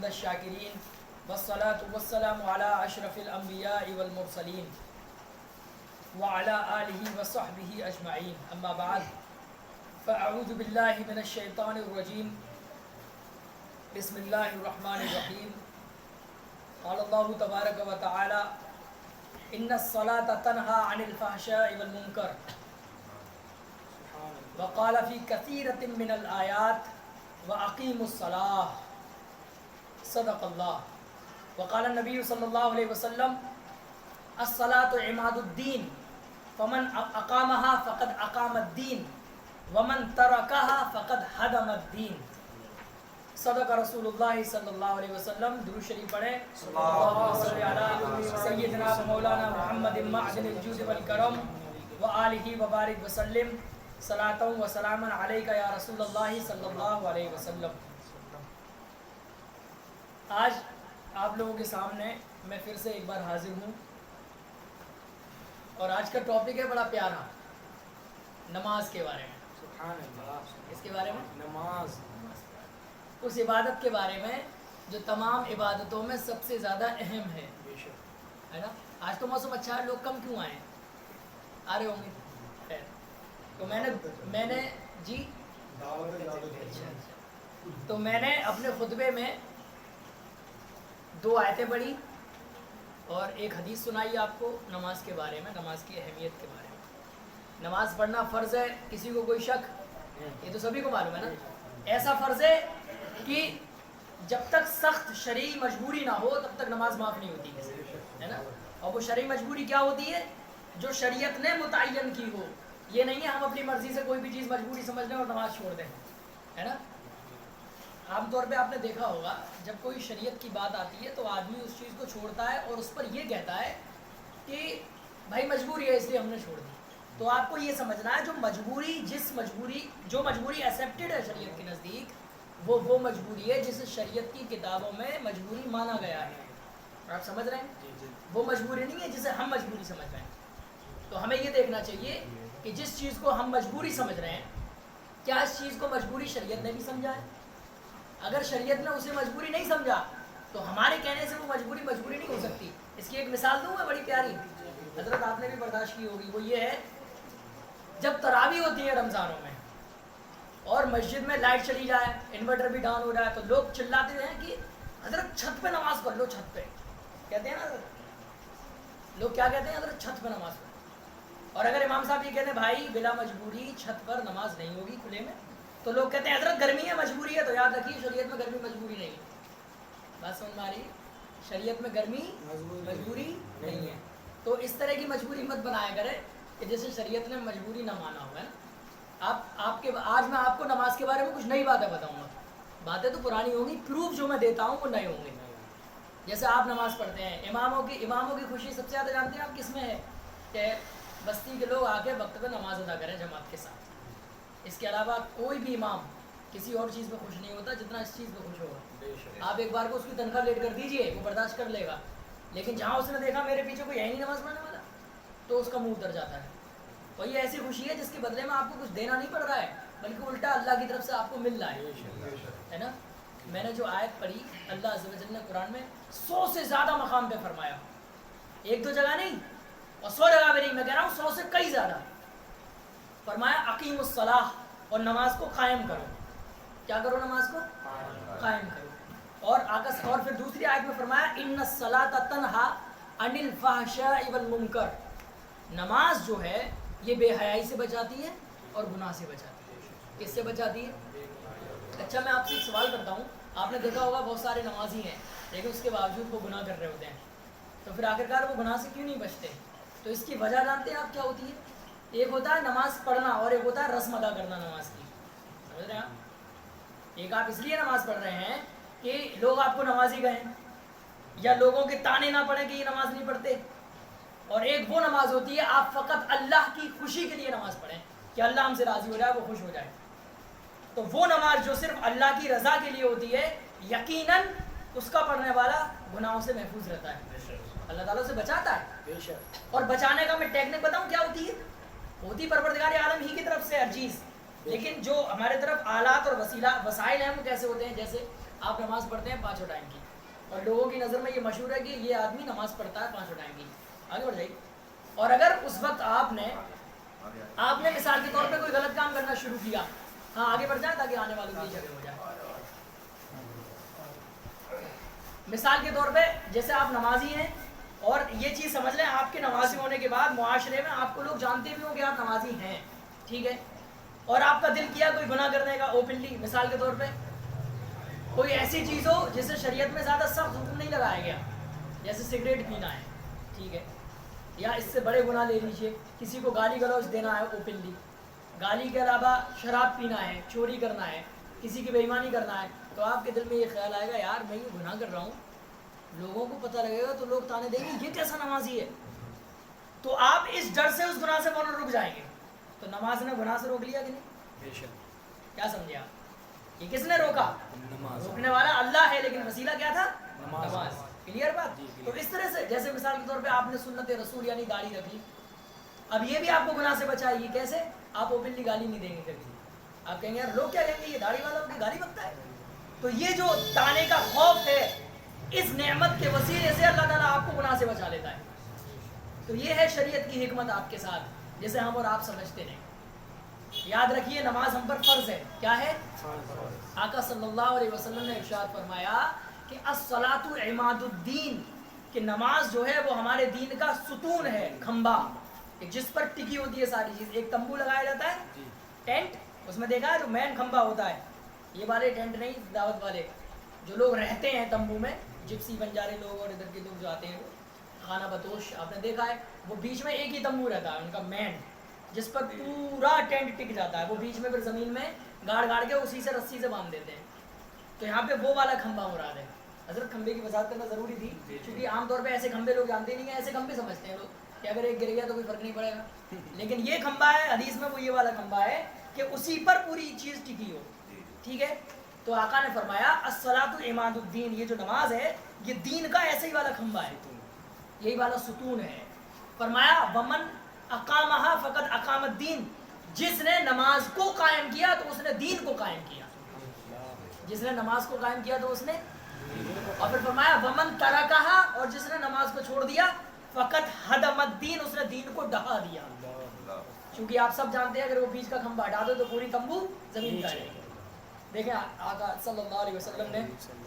حمد الشاکرین والصلاة والسلام علی اشرف الانبیاء والمرسلین وعلی آلہ وصحبہ اجمعین، اما بعد فاعوذ باللہ من الشیطان الرجیم، بسم اللہ الرحمن الرحیم۔ قال اللہ تبارک و تعالی ان الصلاة تنہی عن الفحشاء والمنکر، وقال فی کثیرۃ من الآیات وَأَقِيمُوا الصَّلَاةَ صدق اللہ۔ وقال النبی صلی اللہ علیہ وسلم الصلاة عماد الدین فمن اقامها فقد اقام الدین ومن ترکها فقد هدم الدین۔ صدق رسول اللہ صلی اللہ علیہ وسلم۔ درود شریف پڑھیں۔ اللہم صل علی سیدنا و مولانا محمد معدن الجود والکرم وآلہ وبارک وسلم، صلاۃ و سلام علیک یا رسول اللہ صلی اللہ علیہ وسلم۔ آج آپ لوگوں کے سامنے میں پھر سے ایک بار حاضر ہوں، اور آج کا ٹاپک ہے بڑا پیارا، نماز کے بارے میں۔ سبحان اللہ۔ اس کے بارے میں نماز، اس عبادت کے بارے میں جو تمام عبادتوں میں سب سے زیادہ اہم ہے، بے شک۔ ہے نا۔ آج تو موسم اچھا ہے، لوگ کم کیوں آئے ہیں؟ آ رہے ہوں گے؟ خیر، تو میں نے جی تو میں نے اپنے خطبے میں 2 آیتیں پڑھی اور ایک حدیث سنائی آپ کو نماز کے بارے میں، نماز کی اہمیت کے بارے میں۔ نماز پڑھنا فرض ہے، کسی کو کوئی شک؟ یہ تو سبھی کو معلوم ہے نا۔ ایسا فرض ہے کہ جب تک سخت شرعی مجبوری نہ ہو تب تک نماز معاف نہیں ہوتی کسی، ہے نا۔ اور وہ شرعی مجبوری کیا ہوتی ہے؟ جو شریعت نے متعین کی ہو۔ یہ نہیں ہے ہم اپنی مرضی سے کوئی بھی چیز مجبوری سمجھ لیں اور نماز چھوڑ دیں، ہے نا۔ عام طور پہ آپ نے دیکھا ہوگا جب کوئی شریعت کی بات آتی ہے تو آدمی اس چیز کو چھوڑتا ہے اور اس پر یہ کہتا ہے کہ بھائی مجبوری ہے اس لیے ہم نے چھوڑ دی۔ تو آپ کو یہ سمجھنا ہے جو مجبوری ایکسیپٹڈ ہے شریعت کے نزدیک، وہ مجبوری ہے جسے شریعت کی کتابوں میں مجبوری مانا گیا ہے۔ آپ سمجھ رہے ہیں؟ وہ مجبوری نہیں ہے جسے ہم مجبوری سمجھ رہے ہیں۔ تو ہمیں یہ دیکھنا چاہیے کہ جس چیز کو ہم مجبوری سمجھ رہے ہیں، کیا اس چیز کو مجبوری شریعت نے بھی سمجھا ہے؟ اگر شریعت نے اسے مجبوری نہیں سمجھا تو ہمارے کہنے سے وہ مجبوری نہیں ہو سکتی۔ اس کی ایک مثال دوں میں بڑی پیاری، حضرت آپ نے بھی برداشت کی ہوگی، وہ یہ ہے جب تراویح ہوتی ہے رمضانوں میں اور مسجد میں لائٹ چلی جائے، انورٹر بھی ڈاؤن ہو جائے، تو لوگ چلاتے ہیں کہ حضرت چھت پہ نماز پڑھ لو، چھت پہ کہتے ہیں نا حضرت، لوگ کیا کہتے ہیں؟ حضرت چھت پہ نماز پڑھ۔ اور اگر امام صاحب یہ کہتے ہیں بھائی بلا مجبوری چھت پر نماز نہیں ہوگی کھلے میں، تو لوگ کہتے ہیں حضرت گرمی ہے مجبوری ہے۔ تو یاد رکھیے شریعت میں گرمی مجبوری نہیں ہے۔ بات سمجھ میں آ رہی ہے؟ شریعت میں گرمی مجبوری نہیں ہے۔ تو اس طرح کی مجبوری مت بنایا کرے کہ جیسے شریعت نے مجبوری نہ مانا ہوا ہے نا۔ آج میں آپ کو نماز کے بارے میں کچھ نئی باتیں بتاؤں گا۔ باتیں تو پرانی ہوں گی، پروف جو میں دیتا ہوں وہ نئے ہوں گے۔ جیسے آپ نماز پڑھتے ہیں، اماموں کی خوشی سب سے زیادہ جانتے ہیں آپ کس میں ہے؟ کہ بستی کے لوگ آ کے وقت پہ نماز ادا کریں جماعت کے ساتھ۔ اس کے علاوہ کوئی بھی امام کسی اور چیز پہ خوش نہیں ہوتا جتنا اس چیز پہ خوش ہوگا۔ آپ ایک بار کو اس کی تنخواہ لیٹ کر دیجئے، وہ برداشت کر لے گا، لیکن جہاں اس نے دیکھا میرے پیچھے کوئی ہے نہیں نماز پڑھنے والا، تو اس کا منہ اتر جاتا ہے۔ اور یہ ایسی خوشی ہے جس کے بدلے میں آپ کو کچھ دینا نہیں پڑ رہا ہے، بلکہ الٹا اللہ کی طرف سے آپ کو مل رہا ہے نا۔ میں نے جو آیت پڑھی، اللہ عز و جل نے قرآن میں 100 سے زیادہ مقام پہ فرمایا، 1-2 جگہ نہیں اور 100 جگہ پہ نہیں، میں کہہ رہا ہوں 100 سے کئی زیادہ فرمایا اقیم الصلاۃ، اور نماز کو قائم کرو۔ کیا کرو؟ نماز کو قائم کرو۔ اور پھر دوسری آیت میں فرمایا ان الصلاۃ تنہی عن الفحشاء والمنکر، نماز جو ہے یہ بے حیائی سے بچاتی ہے اور گناہ سے بچاتی ہے۔ کس سے بچاتی ہے؟ اچھا میں آپ سے ایک سوال کرتا ہوں، آپ نے دیکھا ہوگا بہت سارے نمازی ہیں لیکن اس کے باوجود وہ گناہ کر رہے ہوتے ہیں، تو پھر آخرکار وہ گناہ سے کیوں نہیں بچتے؟ تو اس کی وجہ جانتے ہیں آپ کیا ہوتی ہے؟ ایک ہوتا ہے نماز پڑھنا اور ایک ہوتا ہے رسم ادا کرنا نماز کی، سمجھ رہے ہیں آپ؟ ایک آپ اس لیے نماز پڑھ رہے ہیں کہ لوگ آپ کو نمازی کہیں یا لوگوں کے تانے نہ پڑیں کہ یہ نماز نہیں پڑھتے، اور ایک وہ نماز ہوتی ہے آپ فقط اللہ کی خوشی کے لیے نماز پڑھیں کہ اللہ ہم سے راضی ہو جائے، وہ خوش ہو جائے۔ تو وہ نماز جو صرف اللہ کی رضا کے لیے ہوتی ہے، یقیناً اس کا پڑھنے والا گناہوں سے محفوظ رہتا ہے، اللہ تعالیٰ سے بچاتا ہے۔ اور بچانے کا میں ٹیکنک بتاؤں کیا ہوتی ہے؟ ہوتی پروردگار عالم ہی کی طرف سے ہر چیز، لیکن جو ہمارے طرف آلات اور وسائل ہیں وہ کیسے ہوتے ہیں؟ جیسے آپ نماز پڑھتے ہیں 5 ٹائم کی، اور لوگوں کی نظر میں یہ مشہور ہے کہ یہ آدمی نماز پڑھتا ہے 5 ٹائم کی، آگے بڑھ جائیے. اور اگر اس وقت آپ نے مثال کے طور پہ کوئی غلط کام کرنا شروع کیا، ہاں آگے بڑھ جائیں تاکہ آنے والوں کی جگہ ہو جائے. مثال کے طور پہ جیسے آپ نمازی ہیں، اور یہ چیز سمجھ لیں آپ کے نمازی ہونے کے بعد معاشرے میں آپ کو لوگ جانتے بھی ہوں کہ آپ نمازی ہیں، ٹھیک ہے، اور آپ کا دل کیا کوئی گناہ کرنے کا اوپنلی، مثال کے طور پہ کوئی ایسی چیز ہو جس سے شریعت میں زیادہ سخت حکم نہیں لگایا گیا، جیسے سگریٹ پینا ہے، ٹھیک ہے، یا اس سے بڑے گناہ لے لیجئے، کسی کو گالی گلوچ دینا ہے اوپنلی، گالی کے علاوہ شراب پینا ہے، چوری کرنا ہے، کسی کی بے ایمانی کرنا ہے، تو آپ کے دل میں یہ خیال آئے گا یار میں یہ گناہ کر رہا ہوں، لوگوں کو پتہ لگے گا تو لوگ تانے دیں گے یہ کیسا نمازی ہے، تو آپ اس ڈر سے اس گناہ سے فوراً رک جائیں گے. تو نماز نے گناہ سے روک لیا کہ نہیں؟ کیا سمجھے آپ؟ یہ کس نے روکا؟ روکنے والا اللہ ہے، لیکن وسیلہ کیا تھا؟ نماز. کلیئر بات؟ تو اس طرح سے جیسے مثال کے طور پہ آپ نے سنت رسول یعنی داڑھی رکھ لی، اب یہ بھی آپ کو گناہ سے بچائے گی. کیسے؟ آپ اوپنلی گالی نہیں دیں گے کبھی، آپ کہیں گے یار لوگ کیا کہیں گے یہ داڑھی والا اپنی گالی بکتا ہے. تو یہ جو تانے کا خوف ہے، اس نعمت کے وسیلے سے اللہ تعالیٰ آپ کو گناہ سے بچا لیتا ہے. تو یہ ہے شریعت کی حکمت آپ کے ساتھ، جسے ہم اور آپ سمجھتے ہیں. یاد رکھیے نماز ہم پر فرض ہے. کیا ہے؟ آقا صلی اللہ علیہ وسلم نے ارشاد فرمایا کہ الصلاۃ عماد الدین، کہ نماز جو ہے وہ ہمارے دین کا ستون ہے، کھمبا جس پر ٹکی ہوتی ہے ساری چیز. ایک تمبو لگایا جاتا ہے ٹینٹ، اس میں دیکھا ہے جو مین کھمبا ہوتا ہے، یہ والے ٹینٹ نہیں، دعوت والے جو لوگ رہتے ہیں تمبو میں، جپسی بنجارے لوگ اور ادھر کے لوگ جو آتے ہیں خانہ بدوش، آپ نے دیکھا ہے وہ بیچ میں ایک ہی تمبو رہتا ہے ان کا مین، جس پر پورا ٹینٹ ٹک جاتا ہے، وہ بیچ میں پھر زمین میں گاڑ گاڑ کے اسی سے رسی سے باندھ دیتے ہیں. تو یہاں پہ وہ والا کھمبا مراد ہے. حضرت کھمبے کی وضاحت کرنا ضروری تھی کیونکہ عام طور پہ ایسے کھمبے لوگ جانتے نہیں ہیں، ایسے کھمبے سمجھتے ہیں لوگ کہ اگر ایک گر گیا تو کوئی فرق نہیں پڑے گا، لیکن یہ کھمبا ہے حدیث میں، وہ یہ والا کھمبا ہے کہ اسی پر پوری چیز ٹکی ہو. ٹھیک ہے، تو آقا نے فرمایا الصلاۃ عماد الدین، یہ جو نماز ہے یہ دین کا ایسے ہی والا کھمبا ہے، یہی والا ستون ہے. فرمایا ومن اقامہا فقد اقام الدین، جس نے نماز کو قائم کیا تو اس نے دین کو قائم کیا. جس نے نماز کو قائم کیا تو اس نے، اور پھر فرمایا ومن ترکہا، اور جس نے نماز کو چھوڑ دیا فقط ہدم الدین، اس نے دین کو ڈھا دیا. کیونکہ آپ سب جانتے ہیں اگر وہ بیچ کا کھمبا ہٹا دو تو پوری تمبو زمین کا ہے. دیکھیں آقا صلی اللہ علیہ وسلم نے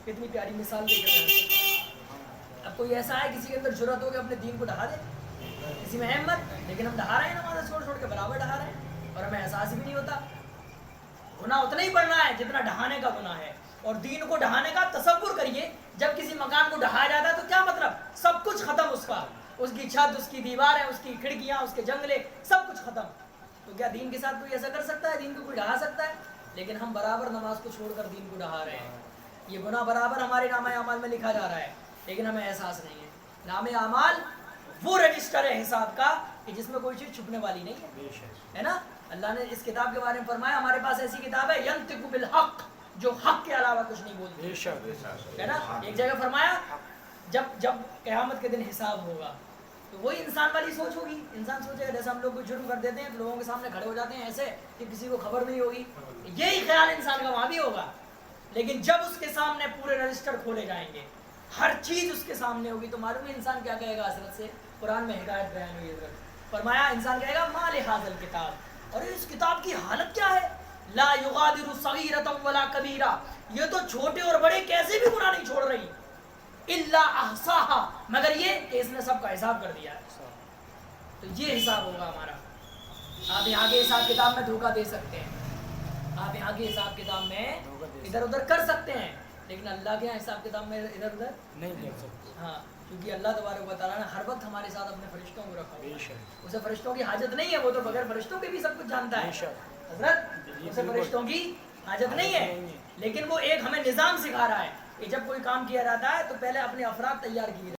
کتنی پیاری مثال دے کر، اب کوئی ایسا ہے کسی کے اندر جرأت ہو کہ اپنے دین کو ڈھا دے، کسی میں احمد، لیکن ہم ڈھا رہے ہیں نماز چھوڑ چھوڑ کے برابر ڈھا رہے ہیں اور ہمیں احساس بھی نہیں ہوتا. گناہ اتنا ہی پڑنا ہے جتنا ڈھانے کا گناہ ہے. اور دین کو ڈھانے کا تصور کریے، جب کسی مکان کو ڈھایا جاتا ہے تو کیا مطلب؟ سب کچھ ختم، اس کا، اس کی چھت، اس کی دیواریں، اس کی کھڑکیاں، اس کے جنگلے، سب کچھ ختم. تو کیا دین کے ساتھ کوئی ایسا کر سکتا ہے؟ دین کو کوئی ڈھا سکتا ہے؟ لیکن ہم برابر نماز کو چھوڑ کر دین کو ڈھا رہے ہیں. یہ گناہ برابر ہمارے نامہ اعمال میں لکھا جا رہا ہے، لیکن ہمیں احساس نہیں ہے. نامہ اعمال وہ رجسٹر ہے حساب کا کہ جس میں کوئی چیز چھپنے والی نہیں ہے نا. اللہ نے اس کتاب کے بارے میں فرمایا ہمارے پاس ایسی کتاب ہے ینطق بالحق، جو حق کے علاوہ کچھ نہیں بولتی ہے نا. ایک جگہ فرمایا جب قیامت کے دن حساب ہوگا تو وہی انسان والی سوچ ہوگی. انسان سوچے گا جیسے ہم لوگ کوئی جرم کر دیتے ہیں تو لوگوں کے سامنے کھڑے ہو جاتے ہیں ایسے کہ کسی کو خبر نہیں ہوگی، یہی خیال انسان کا وہاں بھی ہوگا. لیکن جب اس کے سامنے پورے رجسٹر کھولے جائیں گے، ہر چیز اس کے سامنے ہوگی، تو معلوم ہے انسان کیا کہے گا. حضرت سے قرآن میں ہدایت بیان ہوئی ہے، فرمایا انسان کہے گا ما لہذا الکتاب، اور اس کتاب کی حالت کیا ہے، لا یغادر صغیرۃ ولا کبیرہ، یہ تو چھوٹے اور بڑے کیسے بھی گناہ نہیں چھوڑ رہی، الا احصاها، مگر یہ کہ اس نے سب کا حساب کر دیا ہے. تو یہ حساب ہوگا ہمارا. آپ یہاں کے حساب کتاب میں دھوکہ دے سکتے ہیں، آپ یہاں کے حساب کتاب میں ادھر ادھر کر سکتے ہیں، لیکن اللہ کے یہاں حساب کتاب میں ادھر ادھر نہیں کر سکتے. ہاں، کیونکہ اللہ تبارک و تعالیٰ نے ہر وقت ہمارے ساتھ اپنے فرشتوں کو رکھا ہوا ہے. اسے فرشتوں کی حاجت نہیں ہے، وہ تو بغیر فرشتوں کے بھی سب کچھ جانتا ہے. حضرت اسے فرشتوں کی حاجت نہیں ہے، لیکن وہ ایک ہمیں نظام سکھا رہا ہے کہ جب کوئی کام کیا جاتا ہے تو پہلے اپنے افراد تیار کیے